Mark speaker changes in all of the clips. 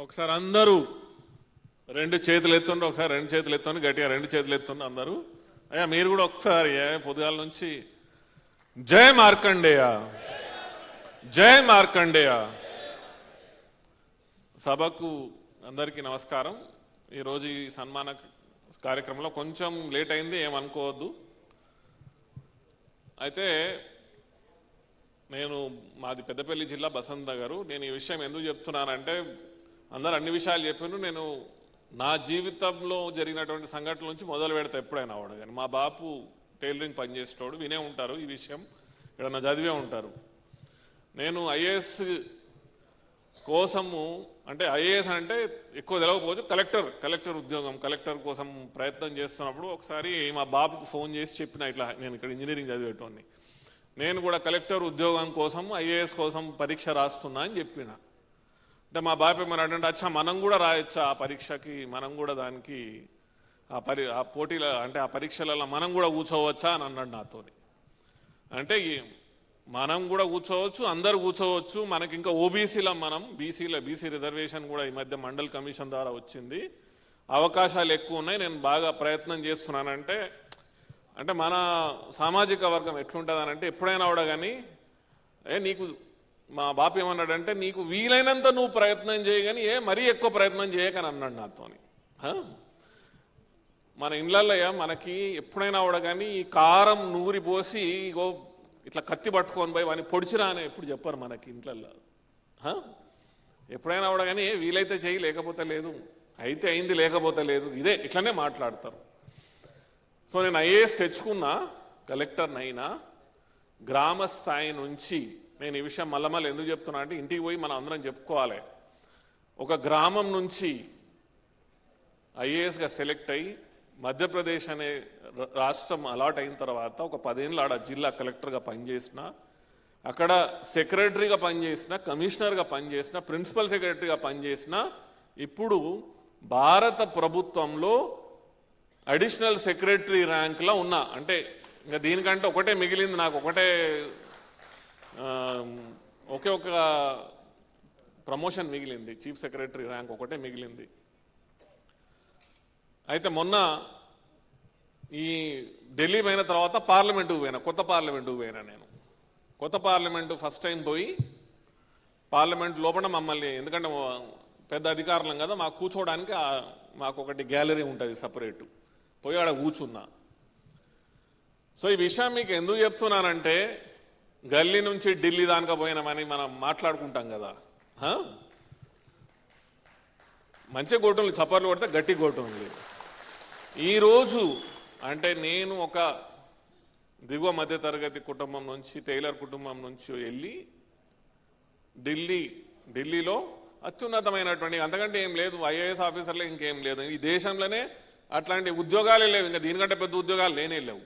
Speaker 1: ఒకసారి అందరూ రెండు చేతులు ఎత్తుండ్రు, ఒకసారి రెండు చేతులు ఎత్తుండి గట్టిగా రెండు చేతులు ఎత్తుండ్రు అందరూ. అయ్యా మీరు కూడా ఒకసారి పొద్దుగాల నుంచి జై మార్కండేయ, జై మార్కండేయ. సభకు అందరికీ నమస్కారం. ఈరోజు ఈ సన్మాన కార్యక్రమంలో కొంచెం లేట్ అయింది, ఏమనుకోవద్దు. అయితే నేను మాది పెద్దపల్లి జిల్లా బసంత్ నగర్. నేను ఈ విషయం ఎందుకు చెప్తున్నానంటే అందరు అన్ని విషయాలు చెప్పాను. నేను నా జీవితంలో జరిగినటువంటి సంఘటనల నుంచి మొదలు పెడతా ఎప్పుడైనా వాడు. కానీ మా బాపు టైలరింగ్ పనిచేసేటోడు, వినే ఉంటారు ఈ విషయం, ఇక్కడ చదివే ఉంటారు. నేను ఐఏఎస్ కోసము, అంటే ఐఏఎస్ అంటే ఎక్కువ తెలవకపోవచ్చు, కలెక్టర్ ఉద్యోగం, కలెక్టర్ కోసం ప్రయత్నం చేస్తున్నప్పుడు ఒకసారి మా బాబుకు ఫోన్ చేసి చెప్పిన, ఇట్లా నేను ఇక్కడ ఇంజనీరింగ్ చదివేటోని, నేను కూడా కలెక్టర్ ఉద్యోగం కోసం ఐఏఎస్ కోసం పరీక్ష రాస్తున్నా అని చెప్పిన. అంటే మా బాబు ఏమన్నాడంటే, అచ్చా మనం కూడా రాయొచ్చా ఆ పరీక్షకి, మనం కూడా దానికి ఆ పోటీల అంటే ఆ పరీక్షలలో మనం కూడా కూర్చోవచ్చా అని అన్నాడు నాతోని. అంటే మనం కూడా కూర్చోవచ్చు, అందరు కూర్చోవచ్చు, మనకి ఇంకా ఓబీసీలో మనం బీసీ రిజర్వేషన్ కూడా ఈ మధ్య మండల్ కమిషన్ ద్వారా వచ్చింది, అవకాశాలు ఎక్కువ ఉన్నాయి, నేను బాగా ప్రయత్నం చేస్తున్నానంటే, అంటే మన సామాజిక వర్గం ఎట్లుంటుంది అంటే ఎప్పుడైనా కూడా కానీ నీకు మా బాపు ఏమన్నాడంటే, నీకు వీలైనంత నువ్వు ప్రయత్నం చేయగాని మరీ ఎక్కువ ప్రయత్నం చేయకని అన్నాడు నాతోని. మన ఇళ్ళల్లో మనకి ఎప్పుడైనా కూడా కానీ ఈ కారం నూరి పోసి ఇగో ఇట్లా కత్తి పట్టుకొని పోయి వాడిని పొడిచిరా అని ఎప్పుడు చెప్పారు మనకి ఇంట్లల్లో. ఎప్పుడైనా కూడా కానీ వీలైతే చేయి, లేకపోతే లేదు, అయితే అయింది, లేకపోతే లేదు, ఇదే ఇట్లనే మాట్లాడతారు. సో నేను ఐఏఎస్ తెచ్చుకున్నా, కలెక్టర్నైనా, గ్రామ స్థాయి నుంచి నేను ఈ విషయం మళ్ళీ ఎందుకు చెప్తున్నా అంటే ఇంటికి పోయి మనం అందరం చెప్పుకోవాలి. ఒక గ్రామం నుంచి ఐఏఎస్గా సెలెక్ట్ అయ్యి మధ్యప్రదేశ్ అనే రాష్ట్రం అలాట్ అయిన తర్వాత ఒక 10 ఏళ్ళు ఆడ జిల్లా కలెక్టర్గా పనిచేసిన, అక్కడ సెక్రటరీగా పనిచేసిన, కమిషనర్గా పనిచేసిన, ప్రిన్సిపల్ సెక్రటరీగా పనిచేసిన, ఇప్పుడు భారత ప్రభుత్వంలో అడిషనల్ సెక్రటరీ ర్యాంక్లో ఉన్నా. అంటే ఇంకా దీనికంటే ఒకటే మిగిలింది నాకు, ఒకే ఒక ప్రమోషన్ మిగిలింది, చీఫ్ సెక్రటరీ ర్యాంక్ ఒకటే మిగిలింది. అయితే మొన్న ఈ ఢిల్లీ పోయిన తర్వాత పార్లమెంటుకు పోయినా, కొత్త పార్లమెంటుకు పోయినా. నేను కొత్త పార్లమెంటు ఫస్ట్ టైం పోయి పార్లమెంట్ లోపల మమ్మల్ని, ఎందుకంటే పెద్ద అధికారులం కదా, మాకు కూర్చోవడానికి మాకు ఒకటి గ్యాలరీ ఉంటుంది సపరేటు, పోయి ఆడ కూర్చున్నా. సో ఈ విషయం మీకు ఎందుకు చెప్తున్నానంటే, గల్లీ నుంచి ఢిల్లీ దానికా పోయినామని మనం మాట్లాడుకుంటాం కదా, మంచి గోటు చప్పర్లు కొడితే గట్టి గోటు ఉంది. ఈరోజు అంటే నేను ఒక దిగువ మధ్యతరగతి కుటుంబం నుంచి, టైలర్ కుటుంబం నుంచి వెళ్ళి ఢిల్లీలో అత్యున్నతమైనటువంటి, అంతకంటే ఏం లేదు, ఐఏఎస్ ఆఫీసర్లే, ఇంకేం లేదు ఈ దేశంలోనే, అట్లాంటి ఉద్యోగాలే లేవు, ఇంకా దీనికంటే పెద్ద ఉద్యోగాలు లేనే లేవు.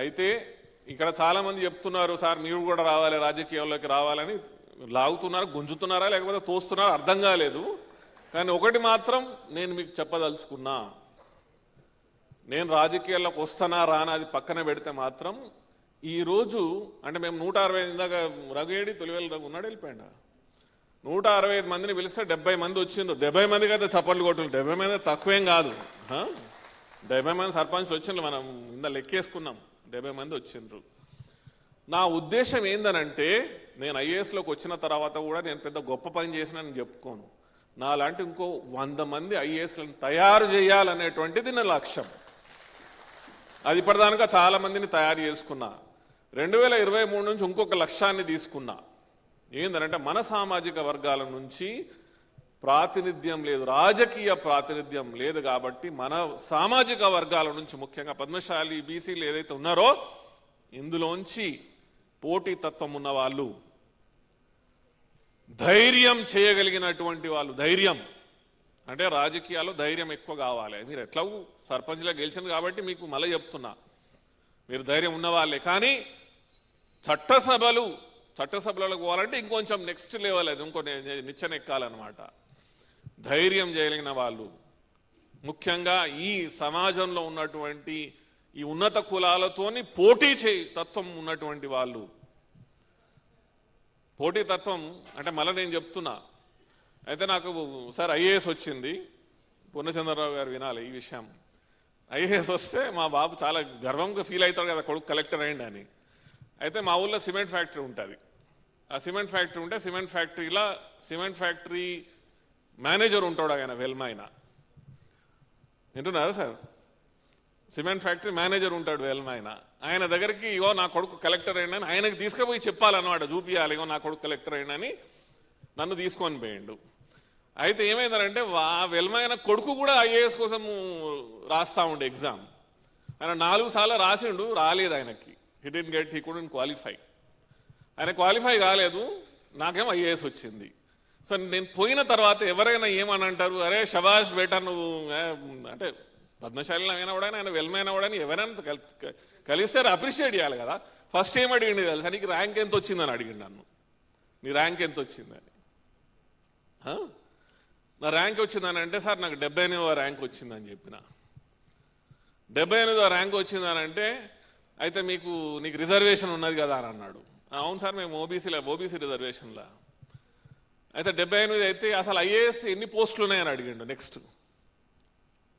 Speaker 1: అయితే ఇక్కడ చాలామంది చెప్తున్నారు, సార్ మీరు కూడా రావాలి, రాజకీయాల్లోకి రావాలని లాగుతున్నారు, గుంజుతున్నారా లేకపోతే తోస్తున్నారా అర్థం కాలేదు. కానీ ఒకటి మాత్రం నేను మీకు చెప్పదలుచుకున్నా, నేను రాజకీయాల్లోకి వస్తానా రానా అది పక్కన పెడితే మాత్రం ఈరోజు అంటే మేము 165 ఇందాక రఘుయేడి తొలివేలు రఘు ఉన్నాడు, వెళ్ళిపోయాడు, 165 మందిని పిలిస్తే 70 మంది వచ్చిండ్రు. 70 మందికి అయితే చప్పట్లు కొట్టిండ్రు, 70 మంది తక్కువేం కాదు, 70 మంది సర్పంచ్లు వచ్చిండ్రు, మనం ఇందా లెక్కేసుకున్నాం, 70 మంది వచ్చిండ్రు. నా ఉద్దేశం ఏందనంటే, నేను ఐఏఎస్లోకి వచ్చిన తర్వాత కూడా నేను పెద్ద గొప్ప పని చేసిన నేను చెప్పుకోను, నాలాంటి ఇంకో 100 మంది ఐఏఎస్లను తయారు చేయాలనేటువంటిది నా లక్ష్యం. అది ఇప్పటిదానికా చాలా మందిని తయారు చేసుకున్నా. 2023 నుంచి ఇంకొక లక్ష్యాన్ని తీసుకున్నా. ఏంటంటే మన సామాజిక వర్గాల నుంచి ప్రాతినిధ్యం లేదు, రాజకీయ ప్రాతినిధ్యం లేదు, కాబట్టి మన సామాజిక వర్గాల నుంచి ముఖ్యంగా పద్మశాలి బీసీలు ఏదైతే ఉన్నారో ఇందులోంచి పోటీతత్వం ఉన్న వాళ్ళు, ధైర్యం చేయగలిగినటువంటి వాళ్ళు, ధైర్యం అంటే రాజకీయాల్లో ధైర్యం ఎక్కువ కావాలి. మీరు ఎట్లా సర్పంచ్లో గెలిచింది కాబట్టి మీకు మళ్ళీ చెప్తున్నా, మీరు ధైర్యం ఉన్నవాళ్ళే. కానీ చట్టసభలకు పోవాలంటే ఇంకొంచెం నెక్స్ట్ లెవెల్, అది ఇంకో నిచ్చెన ఎక్కాలన్నమాట. ధైర్యం చేయగలిగిన వాళ్ళు, ముఖ్యంగా ఈ సమాజంలో ఉన్నటువంటి ఈ ఉన్నత కులాలతోని పోటీ తత్వం ఉన్నటువంటి వాళ్ళు. పోటీతత్వం అంటే మళ్ళీ నేను చెప్తున్నా, అయితే నాకు సార్ ఐఏఎస్ వచ్చింది, పూర్ణచంద్రరావు గారు వినాలి ఈ విషయం. ఐఏఎస్ వస్తే మా బాబు చాలా గర్వంగా ఫీల్ అవుతాడు కదా, కొడుకు కలెక్టర్ అయ్యింది అని. అయితే మా ఊళ్ళో సిమెంట్ ఫ్యాక్టరీ ఉంటుంది. ఆ సిమెంట్ ఫ్యాక్టరీ ఉంటే సిమెంట్ ఫ్యాక్టరీ మేనేజర్ ఉంటాడు, ఆయన వెల్మ ఆయన. వింటున్నారా సార్? సిమెంట్ ఫ్యాక్టరీ మేనేజర్ ఉంటాడు వెల్మ ఆయన దగ్గరికి ఇగో నా కొడుకు కలెక్టర్ అయ్యిందని ఆయనకి తీసుకుపోయి చెప్పాలన్నమాట, చూపియాలి ఇగో నా కొడుకు కలెక్టర్ అయ్యిందని. నన్ను తీసుకొని పోయిండు. అయితే ఏమైందంటే వెల్మైన కొడుకు కూడా ఐఏఎస్ కోసం రాస్తా ఉండే ఎగ్జామ్. ఆయన 4 సార్లు రాసిండు, రాలేదు ఆయనకి. He couldn't qualify. ఆయన క్వాలిఫై కాలేదు, నాకేమో ఐఏఎస్ వచ్చింది. సో నేను పోయిన తర్వాత ఎవరైనా ఏమని అంటారు, అరే షబాష్ బేటా నువ్వు అంటే పద్మశాలిలో అయినా కూడా ఆయన వెల్మైన కూడా ఎవరైనా కలిస్తే అప్రిషియేట్ చేయాలి కదా. ఫస్ట్ ఏం అడిగింది తెలుసా, నీకు ర్యాంక్ ఎంత వచ్చిందని అడిగిండు నన్ను. నీ ర్యాంక్ ఎంత వచ్చిందని. నా ర్యాంక్ వచ్చిందని అంటే సార్ నాకు 78వ ర్యాంక్ వచ్చిందని చెప్పిన. 78వ ర్యాంక్ వచ్చిందని అంటే అయితే నీకు రిజర్వేషన్ ఉన్నది కదా అని అన్నాడు. అవును సార్ మేము ఓబీసీ రిజర్వేషన్లా. అయితే 78 అయితే అసలు ఐఏఎస్ ఎన్ని పోస్టులు ఉన్నాయని అడిగిండు. నెక్స్ట్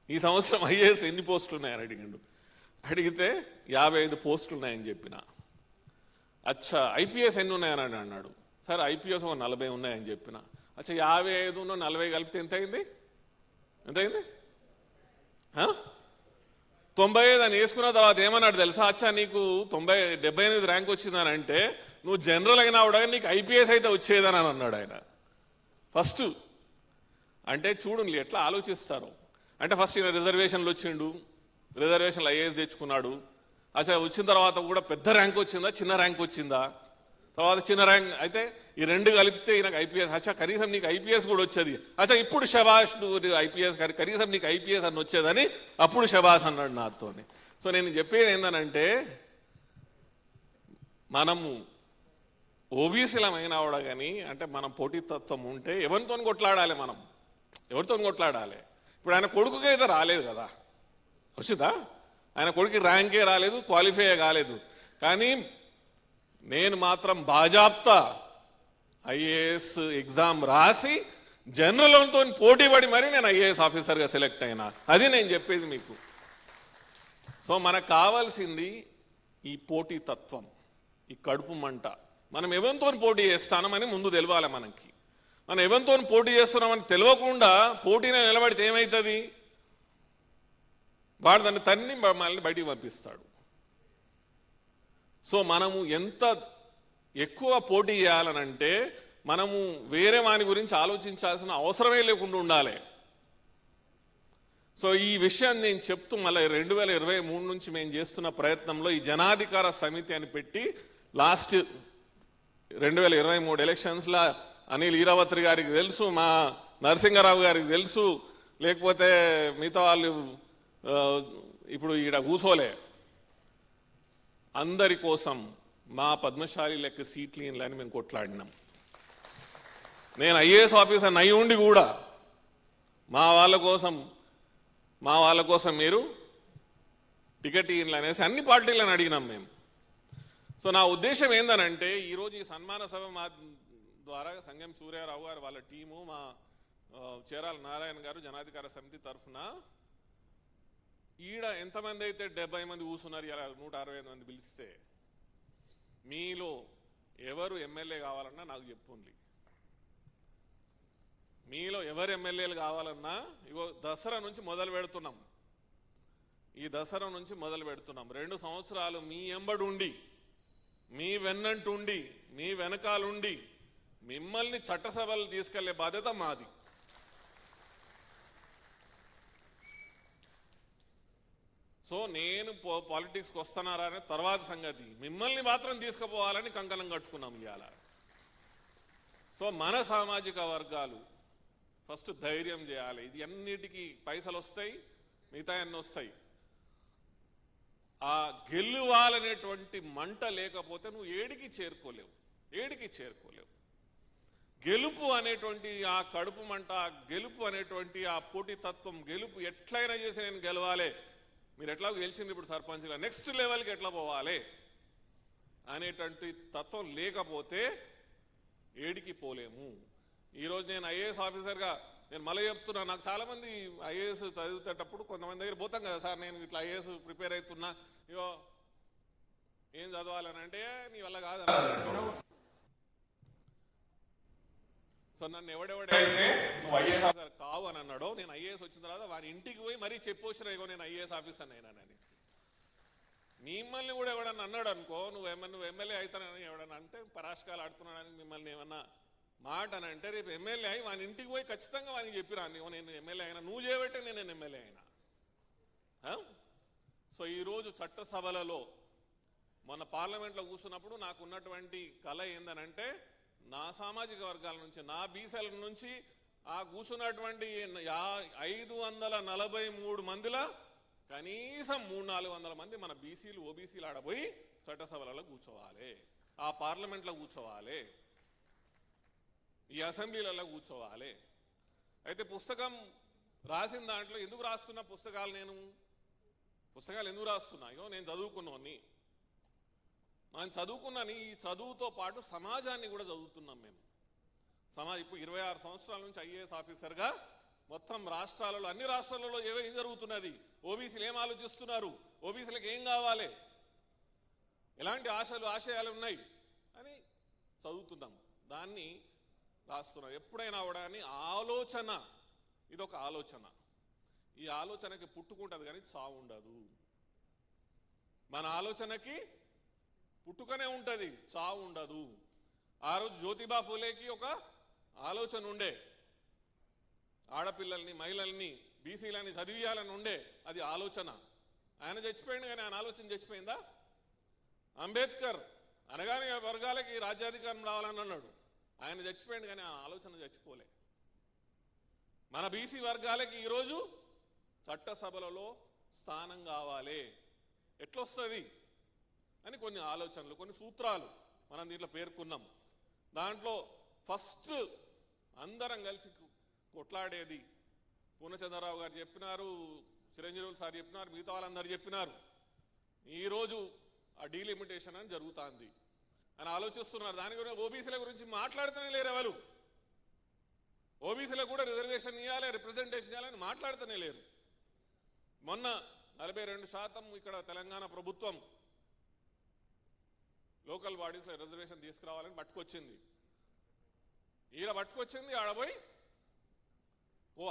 Speaker 1: ఈ సంవత్సరం ఐఏఎస్ ఎన్ని పోస్టులు ఉన్నాయని అడిగిండు. అడిగితే 55 పోస్టులు ఉన్నాయని చెప్పిన. అచ్చా ఐపీఎస్ ఎన్ని ఉన్నాయని అన్నాడు. సార్ ఐపీఎస్ 40 ఉన్నాయని చెప్పిన. అచ్చా 55 40 కలిపితే ఎంత అయింది? 95 అని వేసుకున్న తర్వాత ఏమన్నాడు తెలుసా, అచ్చా నీకు 78 ర్యాంక్ వచ్చిందని అంటే నువ్వు జనరల్ అయినా కూడా నీకు ఐపీఎస్ అయితే వచ్చేదని అని అన్నాడు ఆయన ఫస్ట్. అంటే చూడండి ఎట్లా ఆలోచిస్తారు. అంటే ఫస్ట్ ఈయన రిజర్వేషన్లు వచ్చిండు, రిజర్వేషన్లు ఐఏఎస్ తెచ్చుకున్నాడు. అచ్చా వచ్చిన తర్వాత కూడా పెద్ద ర్యాంక్ వచ్చిందా, చిన్న ర్యాంక్ వచ్చిందా? తర్వాత చిన్న ర్యాంక్ అయితే ఈ 2 కలిపితే ఈయనకు ఐపీఎస్. అచ్చా కనీసం నీకు ఐపీఎస్ కూడా వచ్చేది. అచ్చా ఇప్పుడు షబాష్ నువ్వు ఐపీఎస్ కనీసం నీకు ఐపీఎస్ అని వచ్చేదని అప్పుడు షబాష్ అన్నాడు నాతోని. సో నేను చెప్పేది ఏంటనంటే మనము ఓబీసీలమైనా కూడా కానీ అంటే మనం పోటీతత్వం ఉంటే ఎవరితో కొట్లాడాలి, ఎవరితో కొట్లాడాలి. ఇప్పుడు ఆయన కొడుకుకి అయితే రాలేదు కదా, వచ్చిందా? ఆయన కొడుకు ర్యాంకే రాలేదు, క్వాలిఫై కాలేదు. కానీ నేను మాత్రం బాజాప్తా ఐఏఎస్ ఎగ్జామ్ రాసి జనరల్తో పోటీ పడి మరి నేను ఐఏఎస్ ఆఫీసర్గా సెలెక్ట్ అయినా. అది నేను చెప్పేది మీకు. సో మనకు కావాల్సింది ఈ పోటీతత్వం, ఈ కడుపు మంట. మనం ఎవరితో పోటీ చేస్తామని ముందు తెలవాలి మనకి. మనం ఎవరితో పోటీ చేస్తున్నామని తెలియకుండా పోటీనే నిలబడితే ఏమవుతుంది? వాడు దాన్ని తన్ని మనల్ని బయటికి పంపిస్తాడు. సో మనము ఎంత ఎక్కువ పోటీ చేయాలనంటే మనము వేరే వాని గురించి ఆలోచించాల్సిన అవసరమే లేకుండా ఉండాలి. సో ఈ విషయాన్ని నేను చెప్తూ మళ్ళీ 2023 నుంచి మేము చేస్తున్న ప్రయత్నంలో ఈ జనాధికార సమితి అని పెట్టి లాస్ట్ 2023 ఎలక్షన్స్లో అనిల్ ఈరావత్రి గారికి తెలుసు, మా నరసింహారావు గారికి తెలుసు, లేకపోతే మిగతా వాళ్ళు ఇప్పుడు ఈడ కూసోలే. అందరి కోసం మా పద్మశాలి లెక్క సీట్లు అని మేము కొట్లాడినాం. నేను ఐఏఎస్ ఆఫీసర్ అయి ఉండి కూడా మా వాళ్ళ కోసం మీరు టికెట్ ఇన్లు అనేసి అన్ని పార్టీలను అడిగినాం మేము. సో నా ఉద్దేశం ఏందనంటే ఈరోజు ఈ సన్మాన సభ మా ద్వారా సంగం సూర్యారావు గారు వాళ్ళ టీము, మా చేరాల నారాయణ గారు జనాధికార సమితి తరఫున ఈడ ఎంతమంది అయితే 70 మంది కూర్చున్నారు, ఇలా 165 మంది పిలిస్తే మీలో ఎవరు ఎమ్మెల్యే కావాలన్నా నాకు చెప్పుంది. మీలో ఎవరు ఎమ్మెల్యేలు కావాలన్నా ఇగో దసరా నుంచి మొదలు పెడుతున్నాం. ఈ దసరా నుంచి మొదలు పెడుతున్నాం. 2 సంవత్సరాలు మీ ఎంబడుండి, మీ వెన్నంటుండి, మీ వెనకాలుండి మిమ్మల్ని చట్టసభలు తీసుకెళ్లే బాధ్యత మాది. సో నేను పాలిటిక్స్కి వస్తున్నారా అనే తర్వాత సంగతి, మిమ్మల్ని మాత్రం తీసుకుపోవాలని కంకణం కట్టుకున్నాం ఇవాళ. సో మన సామాజిక వర్గాలు ఫస్ట్ ధైర్యం చేయాలి. ఇది అన్నిటికీ పైసలు వస్తాయి, మిగతా అన్నీ వస్తాయి. ఆ గెలువాలనేటువంటి మంట లేకపోతే నువ్వు ఏడికి చేరుకోలేవు. గెలుపు అనేటువంటి ఆ కడుపు మంట, గెలుపు అనేటువంటి ఆ పోటీతత్వం, గెలుపు ఎట్లయినా చేసి నేను గెలవాలి, మీరు ఎట్లా గెలిచింది ఇప్పుడు సర్పంచ్గా, నెక్స్ట్ లెవెల్కి ఎట్లా పోవాలి అనేటువంటి తత్వం లేకపోతే ఏడికి పోలేము. ఈరోజు నేను ఐఏఎస్ ఆఫీసర్గా నేను మళ్ళీ చెప్తున్నా, నాకు చాలామంది ఐఏఎస్ చదువుతేటప్పుడు కొంతమంది దగ్గర పోతాం కదా సార్, నేను ఇట్లా ఐఏఎస్ ప్రిపేర్ అవుతున్నా, ఇగో ఏం చదవాలని అంటే నీ వల్ల కాదు. సో నన్ను ఎవడెవడైతే నువ్వు ఐఏఎస్ ఆఫీసర్ కావు అని అన్నాడో, నేను ఐఏఎస్ వచ్చిన తర్వాత వారి ఇంటికి పోయి మరీ చెప్పొచ్చినా ఇగో నేను ఐఏఎస్ ఆఫీసర్ అయినానని. మిమ్మల్ని కూడా ఎవడన్నా అన్నాడు అనుకో, నువ్వు ఎమ్మెల్యే అవుతానని ఎవడన్నా అంటే పరాష్కాలు ఆడుతున్నాడని మిమ్మల్ని ఏమన్నా మాట అని అంటే, రేపు ఎమ్మెల్యే అయి వాని ఇంటికి పోయి ఖచ్చితంగా వానికి చెప్పిరా, నేను ఎమ్మెల్యే అయినా, నువ్వు చేయబట్టే నేను ఎమ్మెల్యే అయినా. సో ఈరోజు చట్టసభలలో మొన్న పార్లమెంట్లో కూర్చున్నప్పుడు నాకు ఉన్నటువంటి కళ ఏందనంటే, నా సామాజిక వర్గాల నుంచి, నా బీసీల నుంచి ఆ కూర్చున్నటువంటి 543 మందిలో కనీసం 300-400 మంది మన బీసీలు ఓబీసీలు ఆడబోయి చట్టసభలలో కూర్చోవాలి, ఆ పార్లమెంట్లో కూర్చోవాలి, ఈ అసెంబ్లీలలో కూర్చోవాలి. అయితే పుస్తకం రాసిన దాంట్లో ఎందుకు రాస్తున్నా పుస్తకాలు ఎందుకు రాస్తున్నా? అయ్యో నేను చదువుకున్నాను, ఈ చదువుతో పాటు సమాజాన్ని కూడా చదువుతున్నాం మేము. ఇప్పుడు 26 సంవత్సరాల నుంచి ఐఏఎస్ ఆఫీసర్గా మొత్తం రాష్ట్రాలలో, అన్ని రాష్ట్రాలలో ఏం జరుగుతున్నది, ఓబీసీలు ఏం ఆలోచిస్తున్నారు, ఓబీసీలకు ఏం కావాలి, ఎలాంటి ఆశయాలు ఉన్నాయి అని చదువుతున్నాం, దాన్ని రాస్తున్నాం. ఎప్పుడైనా కూడా ఆలోచన, ఇదొక ఆలోచన, ఈ ఆలోచనకి పుట్టుకుంటుంది కానీ చావు ఉండదు. మన ఆలోచనకి పుట్టుకనే ఉంటుంది, చావు ఉండదు. ఆ రోజు జ్యోతిబా ఫూలేకి ఒక ఆలోచన ఉండే, ఆడపిల్లల్ని మహిళల్ని బీసీలని చదివియాలని ఉండే, అది ఆలోచన. ఆయన చచ్చిపోయింది కానీ ఆయన ఆలోచన చచ్చిపోయిందా? అంబేద్కర్ అనగానే వర్గాలకి రాజ్యాధికారం రావాలని అన్నాడు, ఆయన చచ్చిపోయింది కానీ ఆ ఆలోచన చచ్చిపోలే. మన బీసీ వర్గాలకి ఈరోజు చట్టసభలలో స్థానం కావాలి, ఎట్లొస్తుంది అని కొన్ని ఆలోచనలు, కొన్ని సూత్రాలు మనం దీంట్లో పేర్కొన్నాం. దాంట్లో ఫస్ట్ అందరం కలిసి కొట్లాడేది పూర్ణచంద్రరావు గారు చెప్పినారు, చిరంజీవులు సార్ చెప్పినారు, మిగతా వాళ్ళందరూ చెప్పినారు. ఈరోజు ఆ డీలిమిటేషన్ అని జరుగుతుంది అని ఆలోచిస్తున్నారు. దాని గురించి ఓబీసీల గురించి మాట్లాడుతూనే లేరు ఎవరు. ఓబీసీలకు కూడా రిజర్వేషన్ ఇవ్వాలి, రిప్రజెంటేషన్ ఇవ్వాలని మాట్లాడుతూనే లేరు. మొన్న 42% ఇక్కడ తెలంగాణ ప్రభుత్వం లోకల్ బాడీస్లో రిజర్వేషన్ తీసుకురావాలని పట్టుకొచ్చింది. పట్టుకొచ్చింది, ఆడపోయి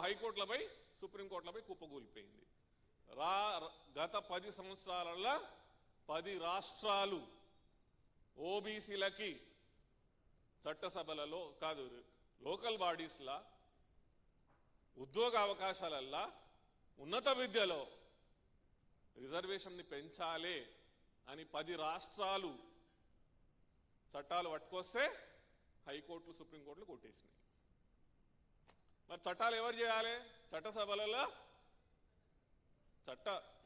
Speaker 1: హైకోర్టులో పోయి సుప్రీంకోర్టులో పోయి కుప్పగూలిపోయింది. గత 10 సంవత్సరాలలో 10 రాష్ట్రాలు ఓబీసీలకి చట్టసభలలో కాదు, లోకల్ బాడీస్లా, ఉద్యోగ అవకాశాలల్లా, ఉన్నత విద్యలో రిజర్వేషన్ని పెంచాలి అని 10 రాష్ట్రాలు చట్టాలు పట్టుకొస్తే హైకోర్టులు సుప్రీంకోర్టులు కొట్టేసినాయి. మరి చట్టాలు ఎవరు చేయాలి? చట్టసభలలో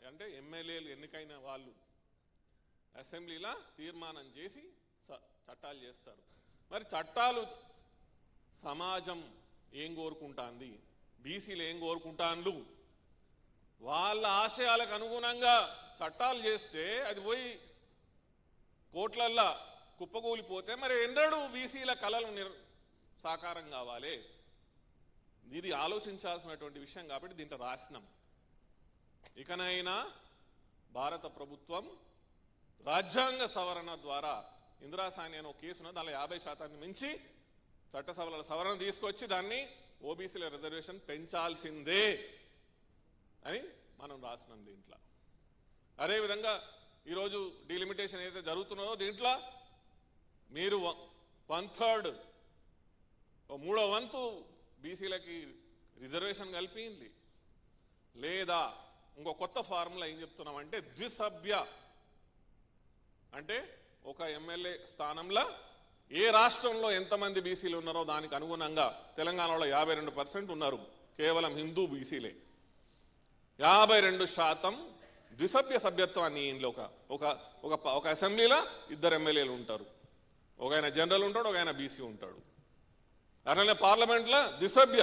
Speaker 1: అంటే ఎమ్మెల్యేలు ఎన్నికైన వాళ్ళు అసెంబ్లీలో తీర్మానం చేసి చట్టాలు చేస్తారు. మరి చట్టాలు సమాజం ఏం కోరుకుంటాంది, బీసీలు ఏం కోరుకుంటాండ్రు, వాళ్ళ ఆశయాలకు అనుగుణంగా చట్టాలు చేస్తే అది పోయి కోట్లల్లా కుప్పకూలిపోతే మరి ఎన్నడూ బీసీల కళలు సాకారం కావాలి. ఇది ఆలోచించాల్సినటువంటి విషయం కాబట్టి దీంట్లో రాసినాం. ఇకనైనా భారత ప్రభుత్వం రాజ్యాంగ సవరణ ద్వారా, ఇందిరాసాని అనే ఒక కేసు ఉన్నది, దానిలో 50% మించి చట్టసభల సవరణ తీసుకొచ్చి దాన్ని ఓబీసీల రిజర్వేషన్ పెంచాల్సిందే అని మనం రాసినాం దీంట్లో. అదేవిధంగా ఈరోజు డీలిమిటేషన్ ఏదైతే జరుగుతున్నదో దీంట్లో మీరు 1/3 3వ వంతు బీసీలకి రిజర్వేషన్ కల్పింది, లేదా ఇంకో కొత్త ఫార్ములా ఏం చెప్తున్నామంటే ద్విసభ్య, అంటే ఒక ఎమ్మెల్యే స్థానంలో ఏ రాష్ట్రంలో ఎంతమంది బీసీలు ఉన్నారో దానికి అనుగుణంగా తెలంగాణలో 52% ఉన్నారు, కేవలం హిందూ బీసీలే. 52% ద్విసభ్య సభ్యత్వాన్ని ఇంట్లో ఒక అసెంబ్లీలో 2 ఎమ్మెల్యేలు ఉంటారు, ఒక ఆయన జనరల్ ఉంటాడు, ఒక ఆయన బీసీ ఉంటాడు. అట్లనే పార్లమెంట్లో ద్విసభ్య,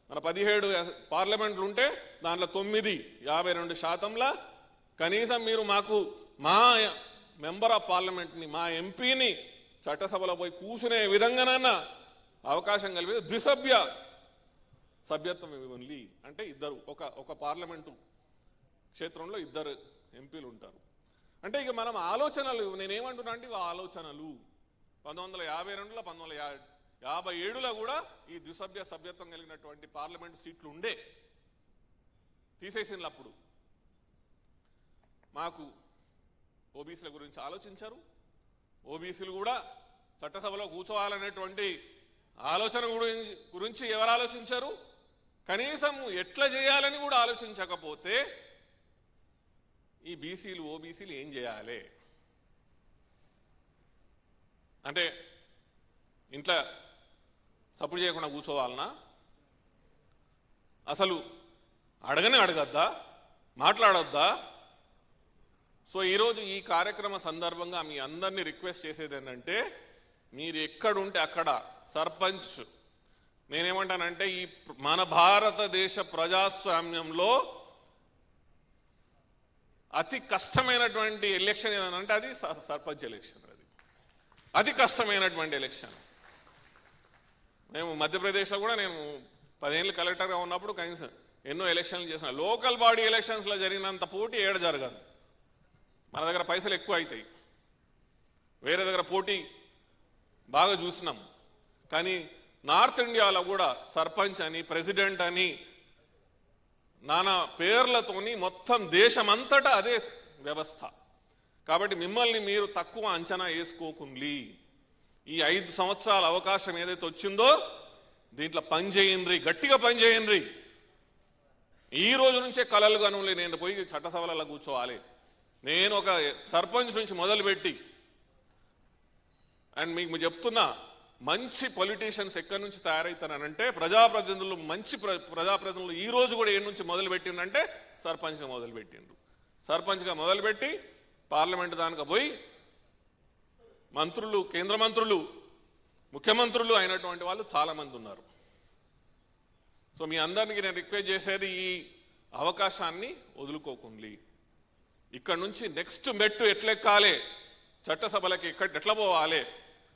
Speaker 1: మన 17 పార్లమెంట్లు ఉంటే దాంట్లో 9 52%లా కనీసం మీరు మాకు మా మెంబర్ ఆఫ్ పార్లమెంట్ని, మా ఎంపీని చట్టసభలో పోయి కూర్చునే విధంగానన్నా అవకాశం కలిపి ద్విసభ్య సభ్యత్వం ఓన్లీ, అంటే ఇద్దరు ఒక పార్లమెంటు క్షేత్రంలో ఇద్దరు ఎంపీలు ఉంటారు. అంటే ఇక మనం ఆలోచనలు, నేనేమంటున్నా అంటే ఆలోచనలు 1952లో 1957లో కూడా ఈ ద్విసభ్య సభ్యత్వం కలిగినటువంటి పార్లమెంటు సీట్లు ఉండే, తీసేసినప్పుడు మాకు ఓబీసీల గురించి ఆలోచించారు. ఓబీసీలు కూడా చట్టసభలో కూర్చోవాలనేటువంటి ఆలోచన గురించి ఎవరు ఆలోచించారు? కనీసం ఎట్లా చేయాలని కూడా ఆలోచించకపోతే ఈ బీసీలు ఓబీసీలు ఏం చేయాలి అంటే ఇంట్లో సపోర్ట్ చేయకుండా కూర్చోవాలనా? అసలు అడగద్దా, మాట్లాడొద్దా? సో ఈరోజు ఈ కార్యక్రమ సందర్భంగా మీ అందరినీ రిక్వెస్ట్ చేసేది ఏంటంటే, మీరు ఎక్కడుంటే అక్కడ సర్పంచ్, నేనేమంటానంటే ఈ మన భారతదేశ ప్రజాస్వామ్యంలో అతి కష్టమైనటువంటి ఎలక్షన్ ఏదంటే అది సర్పంచ్ ఎలక్షన్. అది అతి కష్టమైనటువంటి ఎలక్షన్. మేము మధ్యప్రదేశ్లో కూడా నేను 10 ఏళ్ళు కలెక్టర్గా ఉన్నప్పుడు కనీసం ఎన్నో ఎలక్షన్లు చేసిన. లోకల్ బాడీ ఎలక్షన్స్లో జరిగినంత పోటీ ఏడ జరగదు. మన దగ్గర పైసలు ఎక్కువ అవుతాయి, వేరే దగ్గర పోటీ బాగా చూసినాం. కానీ నార్త్ ఇండియాలో కూడా సర్పంచ్ అని, ప్రెసిడెంట్ అని నానా పేర్లతోని మొత్తం దేశమంతటా అదే వ్యవస్థ. కాబట్టి మిమ్మల్ని మీరు తక్కువ అంచనా వేసుకోకుండి. ఈ 5 సంవత్సరాల అవకాశం ఏదైతే వచ్చిందో దీంట్లో పనిచేయండి, గట్టిగా పనిచేయండి. ఈ రోజు నుంచే కలలు కనులే నేను పోయి చట్టసభలలో కూర్చోవాలి. నేను ఒక సర్పంచ్ నుంచి మొదలుపెట్టి అండ్ మీకు చెప్తున్నా, మంచి పొలిటీషియన్స్ ఎక్కడి నుంచి తయారవుతారనంటే ప్రజాప్రతినిధులు, మంచి ప్రజాప్రతినిధులు ఈ రోజు కూడా ఏ నుంచి మొదలుపెట్టిందంటే సర్పంచ్గా మొదలుపెట్టిండ్రు. సర్పంచ్గా మొదలుపెట్టి పార్లమెంట్ దానికి పోయి మంత్రులు, కేంద్ర మంత్రులు, ముఖ్యమంత్రులు అయినటువంటి వాళ్ళు చాలామంది ఉన్నారు. సో మీ అందరికీ నేను రిక్వెస్ట్ చేసేది, ఈ అవకాశాన్ని వదులుకోకుండి. ఇక్కడ నుంచి నెక్స్ట్ మెట్టు ఎట్లెక్కాలి, చట్టసభలకి ఎట్లా పోవాలి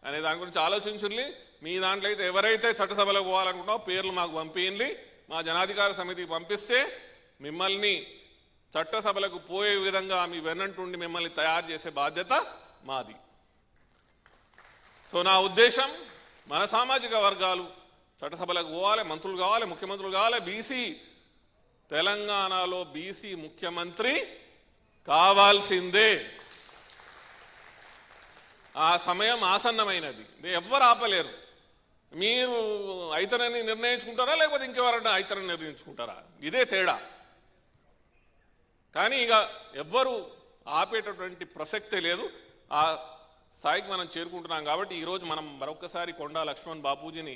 Speaker 1: అనే దాని గురించి ఆలోచించండి. మీ దాంట్లో అయితే ఎవరైతే చట్టసభలకు పోవాలనుకుంటారో పేర్లు మాకు పంపించండి. మా జనాధికార సమితికి పంపిస్తే మిమ్మల్ని చట్టసభలకు పోయే విధంగా మీ వెన్నంటుండి మిమ్మల్ని తయారు చేసే బాధ్యత మాది. సో నా ఉద్దేశం, మన సామాజిక వర్గాలు చట్టసభలకు పోవాలి, మంత్రులు కావాలి, ముఖ్యమంత్రులు కావాలి. బీసీ, తెలంగాణలో బీసీ ముఖ్యమంత్రి కావాల్సిందే. ఆ సమయం ఆసన్నమైనది, ఎవ్వరు ఆపలేరు. మీరు అయితనని నిర్ణయించుకుంటారా, లేకపోతే ఇంకెవరన్నా అయితనని నిర్ణయించుకుంటారా? ఇదే తేడా. కానీ ఇక ఎవ్వరు ఆపేటటువంటి ప్రసక్తే లేదు. ఆ స్థాయికి మనం చేరుకుంటున్నాం. కాబట్టి ఈరోజు మనం మరొకసారి కొండా లక్ష్మణ్ బాపూజీని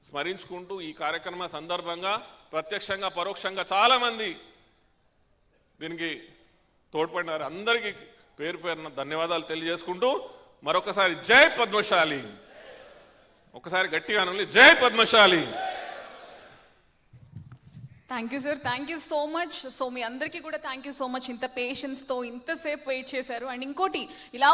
Speaker 1: స్మరించుకుంటూ ఈ కార్యక్రమ సందర్భంగా ప్రత్యక్షంగా పరోక్షంగా చాలామంది దీనికి తోడ్పడినారు. అందరికీ పేరు పేరున ధన్యవాదాలు తెలియజేసుకుంటూ మరొకసారి జై పద్మశాలి, ఒకసారి గట్టిగా అనండి, జై Padmashali.
Speaker 2: Thank you sir, thank you so much. So మీ అందరికీ కూడా థ్యాంక్ యూ సో మచ్, ఇంత పేషెన్స్తో ఇంతసేపు వెయిట్ చేశారు. అండ్ ఇంకోటి, ఇలా